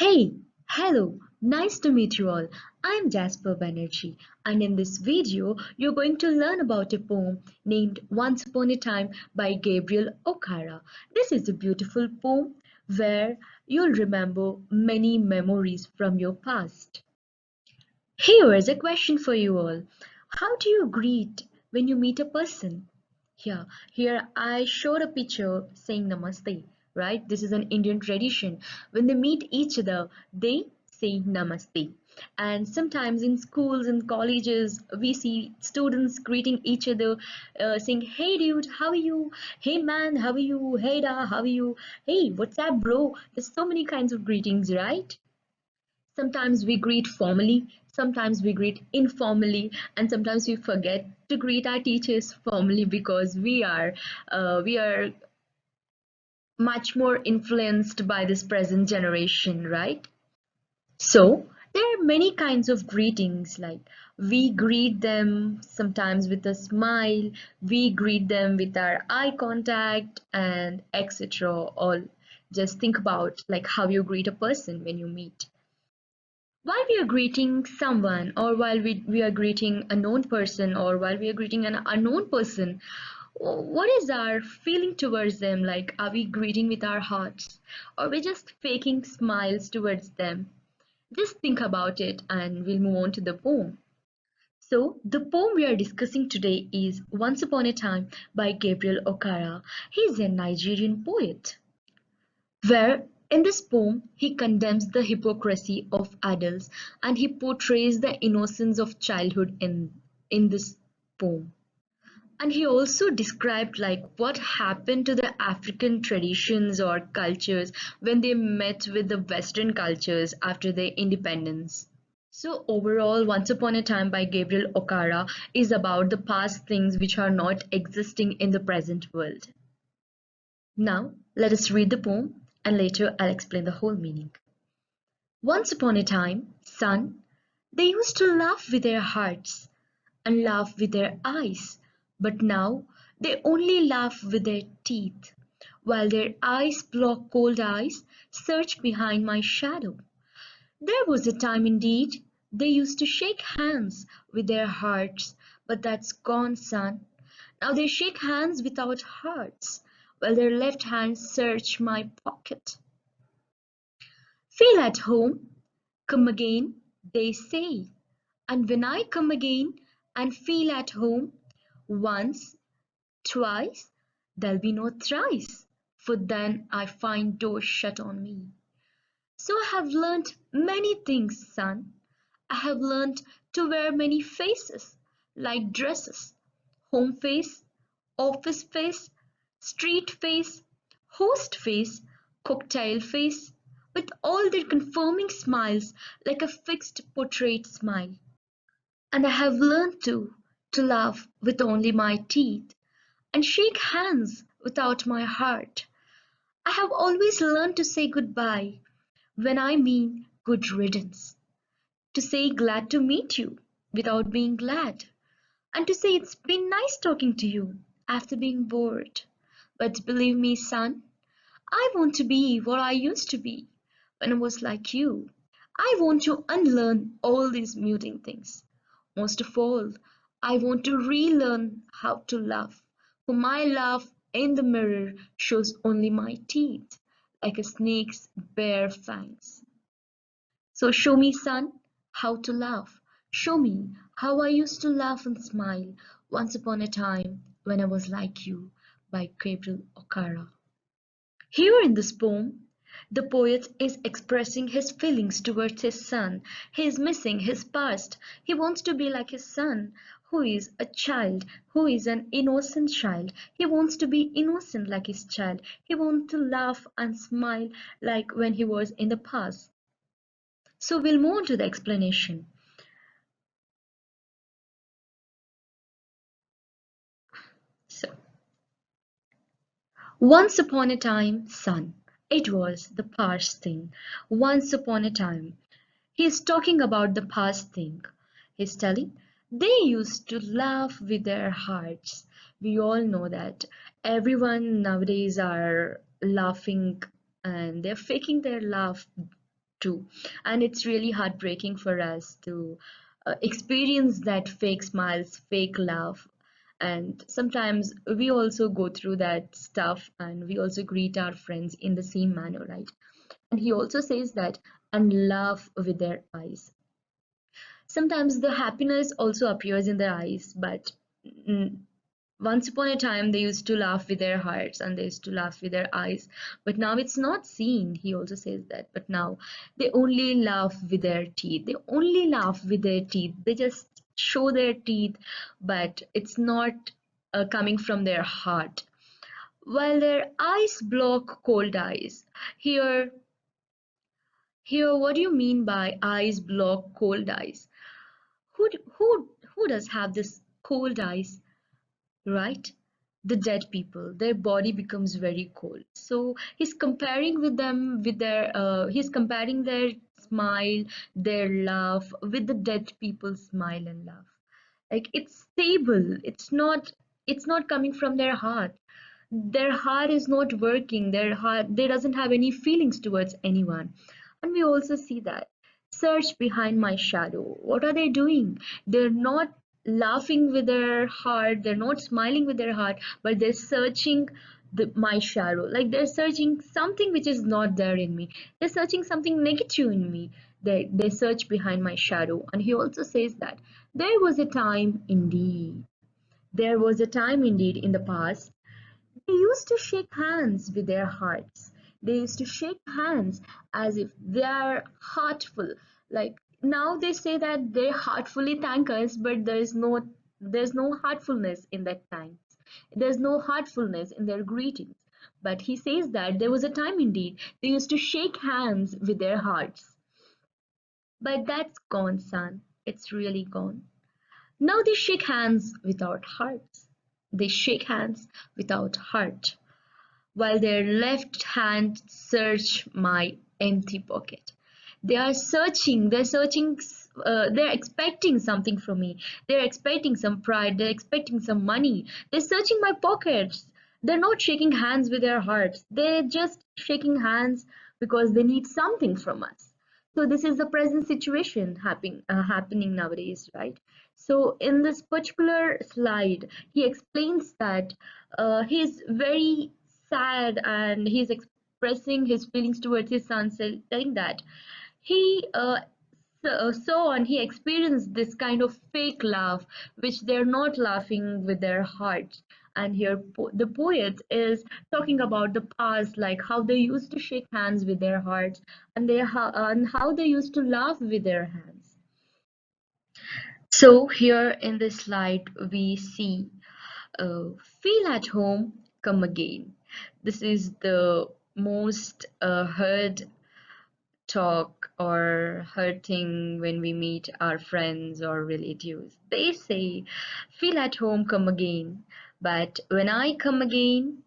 Hey, hello, nice to meet you all. I'm Jasper Banerjee, and in this video, you're going to learn about a poem named Once Upon a Time by Gabriel Okara. This is a beautiful poem where you'll remember many memories from your past. Here is a question for you all. How do you greet when you meet a person? Yeah, here I showed a picture saying namaste, right? This is an Indian tradition. When they meet each other, they say namaste. And sometimes in schools and colleges, we see students greeting each other, saying, "Hey dude, how are you? Hey man, how are you? Hey da, how are you? Hey, what's up, bro?" There's so many kinds of greetings, right? Sometimes we greet formally, sometimes we greet informally, and sometimes we forget to greet our teachers formally because we are much more influenced by this present generation, right? So there are many kinds of greetings, like we greet them sometimes with a smile, we greet them with our eye contact, and etc. All just think about like how you greet a person when you meet. While we are greeting someone, or while we are greeting a known person, or while we are greeting an unknown person, what is our feeling towards them? Like, are we greeting with our hearts, or we just faking smiles towards them? Just think about it and we'll move on to the poem. So, the poem we are discussing today is Once Upon a Time by Gabriel Okara. He is a Nigerian poet, where in this poem he condemns the hypocrisy of adults and he portrays the innocence of childhood in this poem. And he also described like what happened to the African traditions or cultures when they met with the Western cultures after their independence. So overall, Once Upon a Time by Gabriel Okara is about the past things which are not existing in the present world. Now, let us read the poem and later I'll explain the whole meaning. Once upon a time, son, they used to laugh with their hearts and laugh with their eyes, but now they only laugh with their teeth, while their eyes block cold eyes, search behind my shadow. There was a time indeed they used to shake hands with their hearts, but that's gone, son. Now they shake hands without hearts, while their left hands search my pocket. Feel at home, come again, they say. And when I come again and feel at home, once, twice, there'll be no thrice, for then I find doors shut on me. So I have learnt many things, son. I have learnt to wear many faces, like dresses, home face, office face, street face, host face, cocktail face, with all their confirming smiles like a fixed portrait smile. And I have learned to laugh with only my teeth and shake hands without my heart. I have always learned to say goodbye when I mean good riddance, to say glad to meet you without being glad, and to say it's been nice talking to you after being bored. But believe me, son, I want to be what I used to be when I was like you. I want to unlearn all these muting things. Most of all, I want to relearn how to laugh. For my laugh in the mirror shows only my teeth, like a snake's bare fangs. So show me, son, how to laugh. Show me how I used to laugh and smile once upon a time when I was like you by Gabriel Okara. Here in this poem, the poet is expressing his feelings towards his son. He is missing his past. He wants to be like his son, who is a child, who is an innocent child. He wants to be innocent like his child. He wants to laugh and smile like when he was in the past. So we'll move on to the explanation. So, once upon a time, son. It was the past thing. Once upon a time. He's talking about the past thing. He's telling they used to laugh with their hearts. We all know that everyone nowadays are laughing and they're faking their laugh too. And it's really heartbreaking for us to experience that fake smiles, fake laugh. And sometimes we also go through that stuff and we also greet our friends in the same manner, right? And he also says that, and laugh with their eyes. Sometimes the happiness also appears in their eyes, but mm, once upon a time they used to laugh with their hearts and they used to laugh with their eyes, but now it's not seen. He also says that, but now they only laugh with their teeth. They only laugh with their teeth. They just show their teeth, but it's not coming from their heart. While their eyes block cold eyes. Here, here, what do you mean by eyes block cold eyes? Who does have this cold eyes, right? The dead people, their body becomes very cold. So he's comparing with them with their he's comparing their smile, their laugh with the dead people's smile and laugh. Like it's stable. It's not coming from their heart. Their heart is not working. Their heart, they doesn't have any feelings towards anyone. And we also see that search behind my shadow. What are they doing? They're not laughing with their heart, they're not smiling with their heart, but they're searching my shadow. Like they're searching something which is not there in me. They're searching something negative in me. They search behind my shadow. And he also says that there was a time indeed. There was a time indeed in the past they used to shake hands with their hearts. They used to shake hands as if they are heartful. Like now they say that they heartfully thank us, but there's no heartfulness in that time. There's no heartfulness in their greetings. But he says that there was a time indeed they used to shake hands with their hearts. But that's gone, son. It's really gone. Now they shake hands without hearts. They shake hands without heart while their left hand search my empty pocket. They're expecting something from me. They're expecting some pride, they're expecting some money. They're searching my pockets. They're not shaking hands with their hearts. They're just shaking hands because they need something from us. So this is the present situation happening nowadays, right? So in this particular slide, he explains that he's very sad and he's expressing his feelings towards his son, telling that he saw and he experienced this kind of fake laugh, which they're not laughing with their hearts. And here the poet is talking about the past, like how they used to shake hands with their hearts and and how they used to laugh with their hands. So here in this slide we see feel at home, come again. This is the most heard talk or heard thing when we meet our friends or relatives. They say, feel at home, come again. But when I come again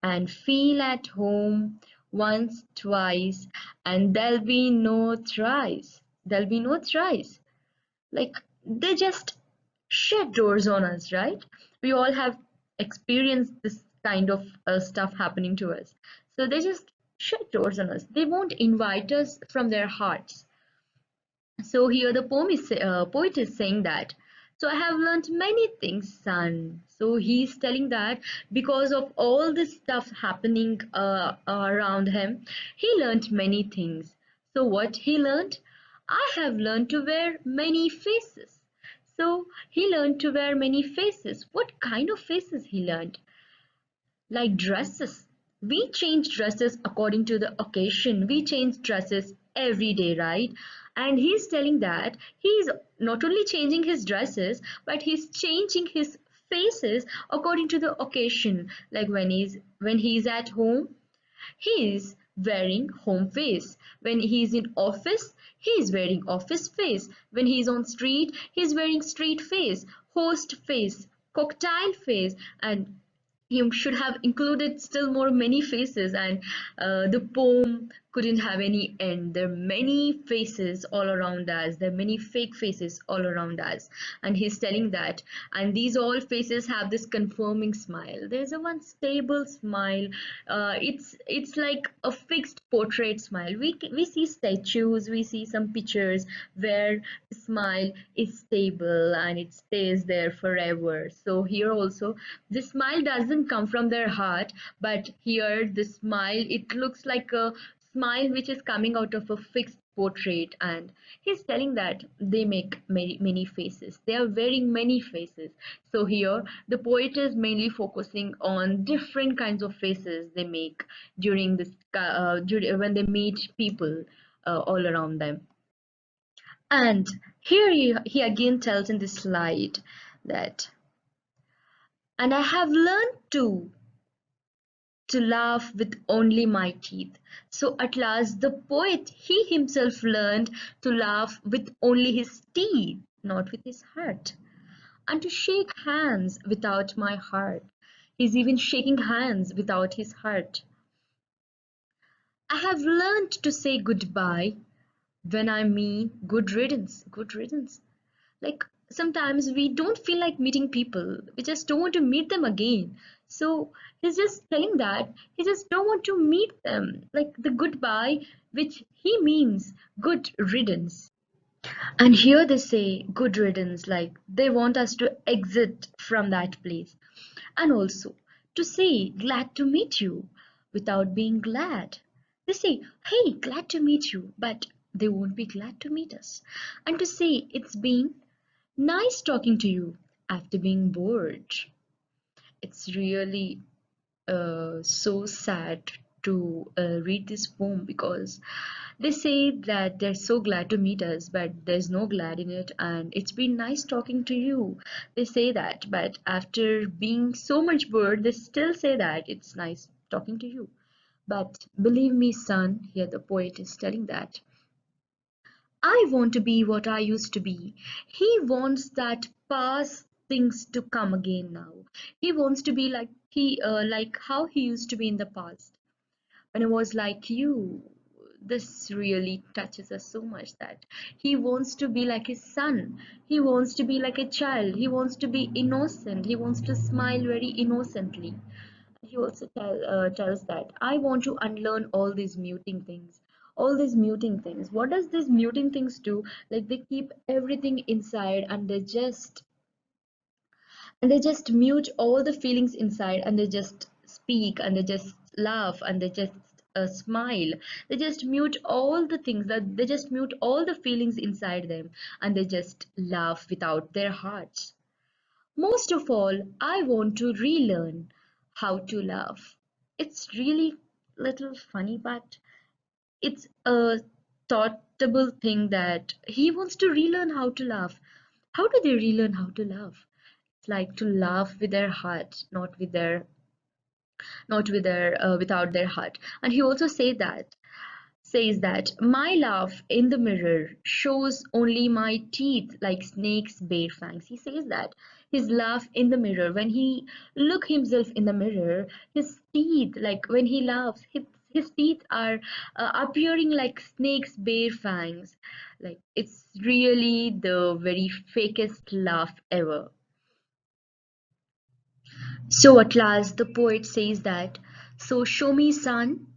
and feel at home once, twice, and there'll be no thrice. There'll be no thrice. Like they just shut doors on us, right? We all have experienced this kind of stuff happening to us. So they just shut doors on us. They won't invite us from their hearts. So here the poet is saying that. So I have learned many things, son. So he's telling that because of all this stuff happening around him, he learned many things. So what he learned? I have learned to wear many faces. So he learned to wear many faces. What kind of faces he learned? Like dresses. We change dresses according to the occasion. We change dresses every day, right? And he's telling that he's not only changing his dresses, but he's changing his faces according to the occasion. Like when he's at home, he's wearing home face. When he's in office, he's wearing office face. When he's on street, he's wearing street face, host face, cocktail face, and he should have included still more many faces, and the poem couldn't have any end. There are many faces all around us, there are many fake faces all around us, and he's telling that. And these all faces have this confirming smile. There's a one stable smile. It's like a fixed portrait smile. We see statues, we see some pictures where the smile is stable and it stays there forever. So here also the smile doesn't come from their heart, but here the smile, it looks like a smile which is coming out of a fixed portrait. And he's telling that they make many faces, they are wearing many faces. So here the poet is mainly focusing on different kinds of faces they make during this when they meet people all around them. And here he again tells in this slide that, and I have learned to laugh with only my teeth. So at last the poet, he himself learned to laugh with only his teeth, not with his heart, and to shake hands without my heart. He's even shaking hands without his heart. I have learned to say goodbye when I mean good riddance, good riddance. Like sometimes we don't feel like meeting people, we just don't want to meet them again. So he's just telling that he just don't want to meet them, like the goodbye, which he means good riddance. And here they say good riddance, like they want us to exit from that place. And also to say glad to meet you without being glad. They say, hey, glad to meet you, but they won't be glad to meet us. And to say it's been nice talking to you after being bored. It's really so sad to read this poem, because they say that they're so glad to meet us, but there's no glad in it, and it's been nice talking to you. They say that, but after being so much bored, they still say that it's nice talking to you. But believe me, son, here the poet is telling that I want to be what I used to be. He wants that past things to come again now. He wants to be like how he used to be in the past. When I was like you, this really touches us so much that he wants to be like his son. He wants to be like a child. He wants to be innocent. He wants to smile very innocently. He also tells that I want to unlearn all these muting things. All these muting things. What does these muting things do? Like they keep everything inside, and they just mute all the feelings inside, and they just speak, and they just laugh, and they just smile. They just mute all the things, that they just mute all the feelings inside them, and they just laugh without their hearts. Most of all, I want to relearn how to laugh. It's really little funny, but it's a thoughtable thing that he wants to relearn how to laugh. How do they relearn how to laugh? It's like to laugh with their heart, not without their heart. And he also says that my laugh in the mirror shows only my teeth like snakes' bare fangs. He says that his laugh in the mirror, when he look himself in the mirror, his teeth, like when he laughs, his teeth are appearing like snakes' bare fangs. Like it's really the very fakest laugh ever. So at last the poet says that, so show me, son,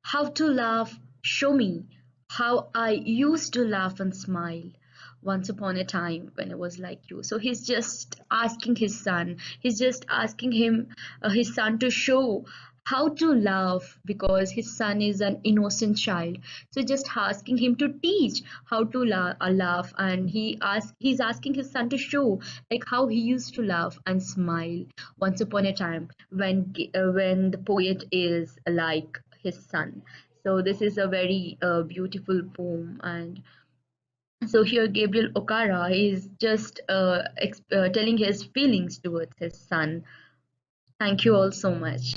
how to laugh, show me how I used to laugh and smile once upon a time when I was like you. So he's just asking his son, he's just asking his son to show how to laugh, because his son is an innocent child. So just asking him to teach how to laugh, and he's asking his son to show like how he used to laugh and smile once upon a time when the poet is like his son. So this is a very beautiful poem, and so here Gabriel Okara is just telling his feelings towards his son. Thank you all so much.